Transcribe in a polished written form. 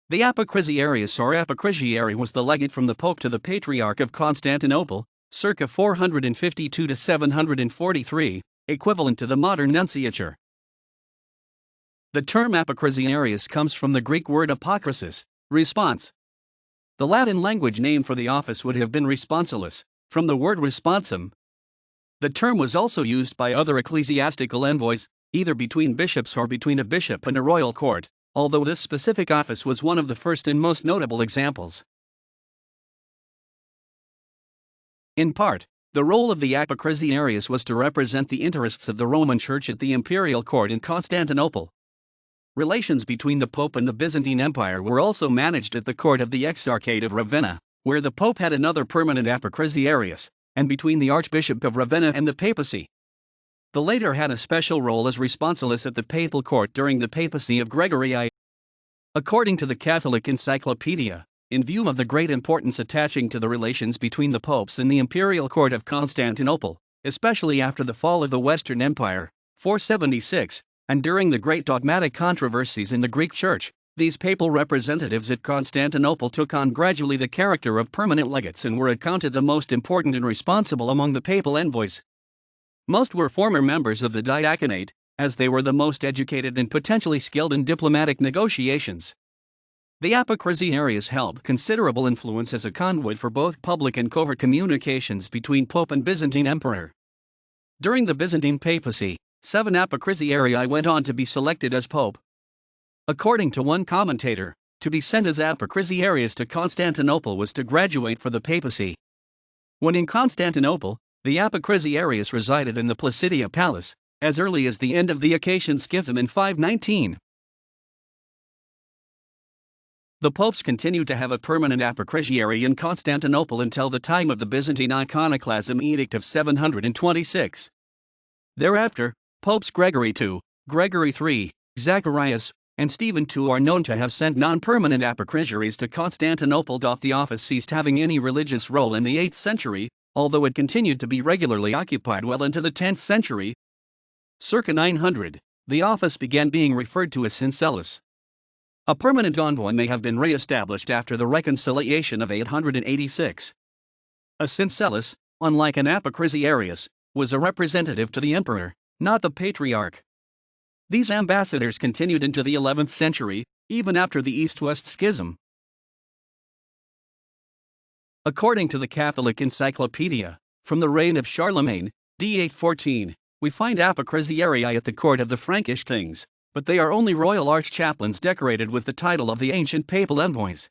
The apocrisiarius or apocrisiary was the legate from the Pope to the Patriarch of Constantinople, circa 452 to 743, equivalent to the modern nunciature. The term apocrisiarius comes from the Greek word apokrisis, response. The Latin language name for the office would have been responsulus, from the word responsum. The term was also used by other ecclesiastical envoys, either between bishops or between a bishop and a royal court, although this specific office was one of the first and most notable examples. In part, the role of the apocrisiarius was to represent the interests of the Roman Church at the imperial court in Constantinople. Relations between the Pope and the Byzantine Empire were also managed at the court of the Exarchate of Ravenna, where the Pope had another permanent apocrisiarius, and between the Archbishop of Ravenna and the papacy. The latter had a special role as responsulus at the papal court during the papacy of Gregory I. According to the Catholic Encyclopedia, in view of the great importance attaching to the relations between the popes and the imperial court of Constantinople, especially after the fall of the Western Empire, 476, and during the great dogmatic controversies in the Greek Church, these papal representatives at Constantinople took on gradually the character of permanent legates and were accounted the most important and responsible among the papal envoys. Most were former members of the diaconate, as they were the most educated and potentially skilled in diplomatic negotiations. The apocrisiarius held considerable influence as a conduit for both public and covert communications between Pope and Byzantine Emperor. During the Byzantine papacy, 7 apocrisiarii went on to be selected as Pope. According to one commentator, to be sent as apocrisiarius to Constantinople was to graduate for the papacy. When in Constantinople, the apocrisiarius resided in the Placidia Palace, as early as the end of the Acacian Schism in 519. The popes continued to have a permanent apocrisiary in Constantinople until the time of the Byzantine Iconoclasm Edict of 726. Thereafter, Popes Gregory II, Gregory III, Zacharias, and Stephen II are known to have sent non-permanent apocrisiaries to Constantinople. The office ceased having any religious role in the 8th century, although it continued to be regularly occupied well into the 10th century. Circa 900, the office began being referred to as syncellus. A permanent envoy may have been re-established after the reconciliation of 886. A syncellus, unlike an apocrisiarius, was a representative to the emperor, not the patriarch. These ambassadors continued into the 11th century, even after the East-West Schism. According to the Catholic Encyclopedia, from the reign of Charlemagne, d. 814, we find apocrisiarii at the court of the Frankish kings, but they are only royal arch-chaplains decorated with the title of the ancient papal envoys.